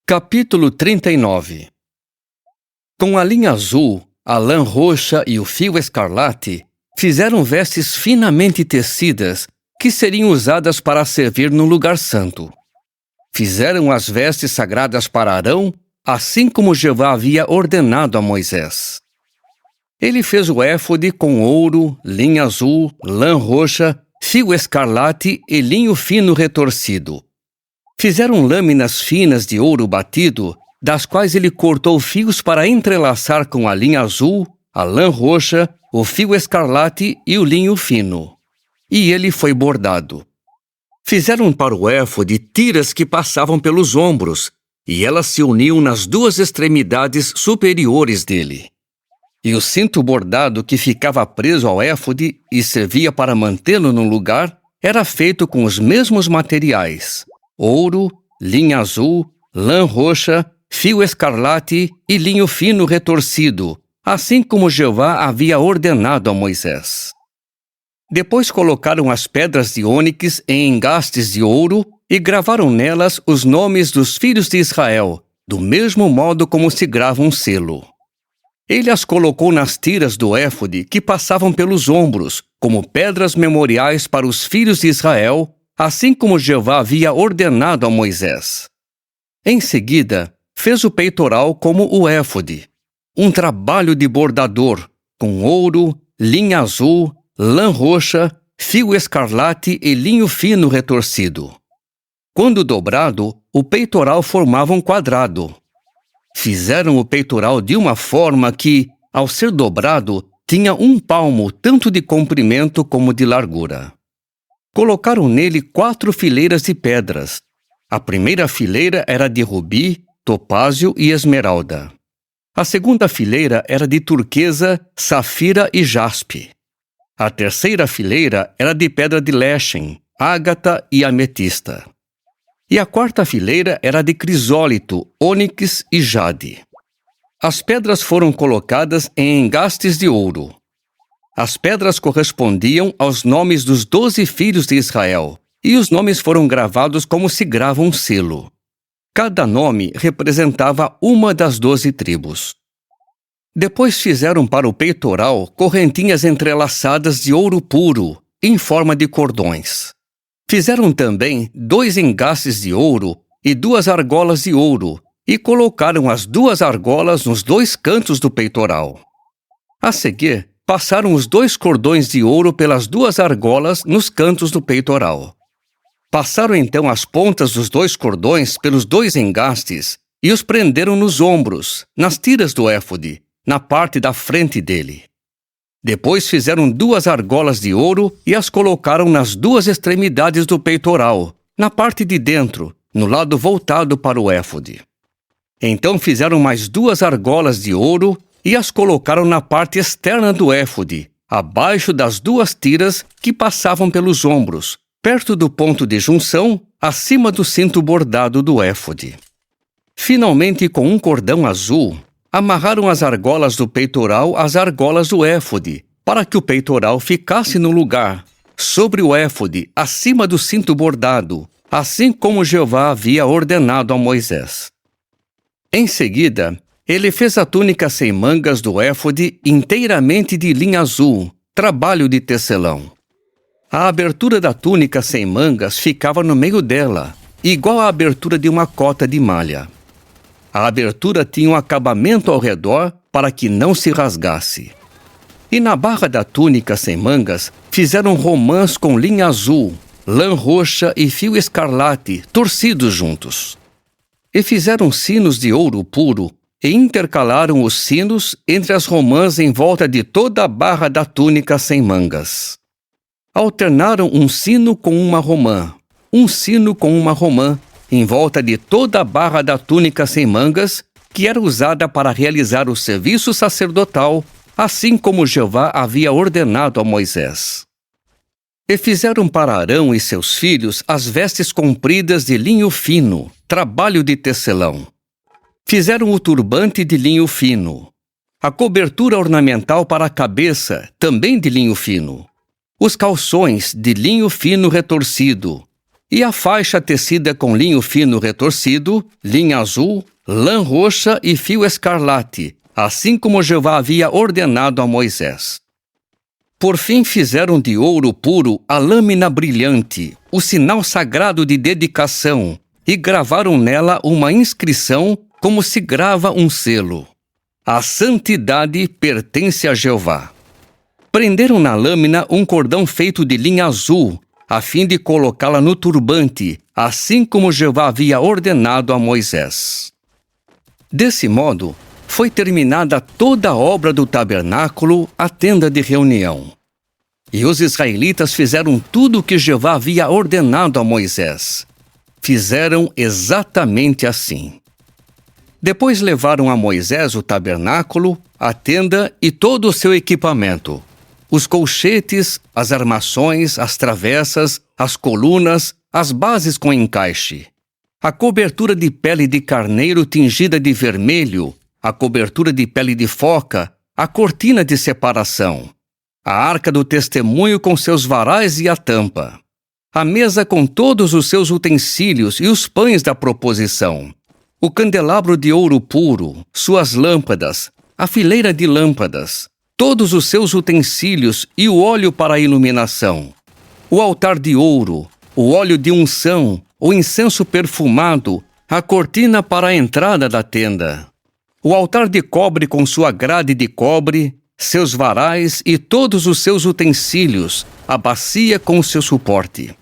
Capítulo 39. Com a linha azul, a lã roxa e o fio escarlate, fizeram vestes finamente tecidas que seriam usadas para servir no lugar santo. Fizeram as vestes sagradas para Arão, assim como Jeová havia ordenado a Moisés. Ele fez o éfode com ouro, linha azul, lã roxa, fio escarlate e linho fino retorcido. Fizeram lâminas finas de ouro batido, das quais ele cortou fios para entrelaçar com a linha azul, a lã roxa, o fio escarlate e o linho fino. E ele foi bordado. Fizeram para o éfode tiras que passavam pelos ombros, e elas se uniam nas duas extremidades superiores dele. E o cinto bordado que ficava preso ao éfode e servia para mantê-lo no lugar, era feito com os mesmos materiais: ouro, linha azul, lã roxa, fio escarlate e linho fino retorcido, assim como Jeová havia ordenado a Moisés. Depois colocaram as pedras de ônix em engastes de ouro e gravaram nelas os nomes dos filhos de Israel, do mesmo modo como se grava um selo. Ele as colocou nas tiras do éfode que passavam pelos ombros, como pedras memoriais para os filhos de Israel, assim como Jeová havia ordenado a Moisés. Em seguida, fez o peitoral como o éfode, um trabalho de bordador, com ouro, linha azul, lã roxa, fio escarlate e linho fino retorcido. Quando dobrado, o peitoral formava um quadrado. Fizeram o peitoral de uma forma que, ao ser dobrado, tinha 1 palmo tanto de comprimento como de largura. Colocaram nele 4 fileiras de pedras. A primeira fileira era de rubi, topázio e esmeralda. A segunda fileira era de turquesa, safira e jaspe. A terceira fileira era de pedra de léshen, ágata e ametista. E a quarta fileira era de crisólito, ônix e jade. As pedras foram colocadas em engastes de ouro. As pedras correspondiam aos nomes dos 12 filhos de Israel, e os nomes foram gravados como se grava um selo. Cada nome representava uma das 12 tribos. Depois fizeram para o peitoral correntinhas entrelaçadas de ouro puro, em forma de cordões. Fizeram também 2 engastes de ouro e 2 argolas de ouro, e colocaram as 2 argolas nos 2 cantos do peitoral. A seguir, passaram os 2 cordões de ouro pelas 2 argolas nos cantos do peitoral. Passaram então as pontas dos 2 cordões pelos 2 engastes e os prenderam nos ombros, nas tiras do éfode, na parte da frente dele. Depois fizeram 2 argolas de ouro e as colocaram nas 2 extremidades do peitoral, na parte de dentro, no lado voltado para o éfode. Então fizeram mais 2 argolas de ouro e as colocaram na parte externa do éfode, abaixo das 2 tiras que passavam pelos ombros, perto do ponto de junção, acima do cinto bordado do éfode. Finalmente, com um cordão azul, amarraram as argolas do peitoral às argolas do éfode, para que o peitoral ficasse no lugar, sobre o éfode, acima do cinto bordado, assim como Jeová havia ordenado a Moisés. Em seguida, ele fez a túnica sem mangas do éfode inteiramente de linha azul, trabalho de tecelão. A abertura da túnica sem mangas ficava no meio dela, igual à abertura de uma cota de malha. A abertura tinha um acabamento ao redor para que não se rasgasse. E na barra da túnica sem mangas, fizeram romãs com linha azul, lã roxa e fio escarlate, torcidos juntos. E fizeram sinos de ouro puro, e intercalaram os sinos entre as romãs em volta de toda a barra da túnica sem mangas. Alternaram um sino com uma romã, um sino com uma romã, em volta de toda a barra da túnica sem mangas, que era usada para realizar o serviço sacerdotal, assim como Jeová havia ordenado a Moisés. E fizeram para Arão e seus filhos as vestes compridas de linho fino, trabalho de tecelão. Fizeram o turbante de linho fino, a cobertura ornamental para a cabeça, também de linho fino, os calções de linho fino retorcido, e a faixa tecida com linho fino retorcido, linha azul, lã roxa e fio escarlate, assim como Jeová havia ordenado a Moisés. Por fim fizeram de ouro puro a lâmina brilhante, o sinal sagrado de dedicação, e gravaram nela uma inscrição como se grava um selo. A santidade pertence a Jeová. Prenderam na lâmina um cordão feito de linha azul, a fim de colocá-la no turbante, assim como Jeová havia ordenado a Moisés. Desse modo, foi terminada toda a obra do tabernáculo, a tenda de reunião. E os israelitas fizeram tudo o que Jeová havia ordenado a Moisés. Fizeram exatamente assim. Depois levaram a Moisés o tabernáculo, a tenda e todo o seu equipamento: os colchetes, as armações, as travessas, as colunas, as bases com encaixe, a cobertura de pele de carneiro tingida de vermelho, a cobertura de pele de foca, a cortina de separação, a arca do testemunho com seus varais e a tampa, a mesa com todos os seus utensílios e os pães da proposição, o candelabro de ouro puro, suas lâmpadas, a fileira de lâmpadas, todos os seus utensílios e o óleo para a iluminação, o altar de ouro, o óleo de unção, o incenso perfumado, a cortina para a entrada da tenda, o altar de cobre com sua grade de cobre, seus varais e todos os seus utensílios, a bacia com seu suporte,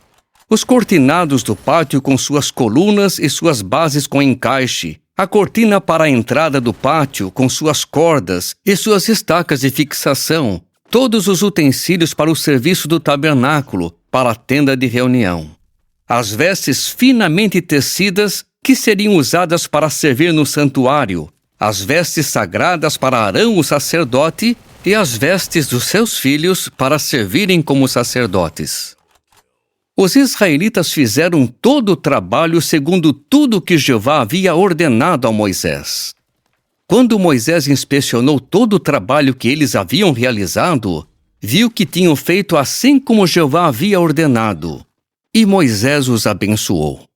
os cortinados do pátio com suas colunas e suas bases com encaixe, a cortina para a entrada do pátio com suas cordas e suas estacas de fixação, todos os utensílios para o serviço do tabernáculo, para a tenda de reunião, as vestes finamente tecidas que seriam usadas para servir no santuário, as vestes sagradas para Arão o sacerdote e as vestes dos seus filhos para servirem como sacerdotes. Os israelitas fizeram todo o trabalho segundo tudo que Jeová havia ordenado a Moisés. Quando Moisés inspecionou todo o trabalho que eles haviam realizado, viu que tinham feito assim como Jeová havia ordenado, e Moisés os abençoou.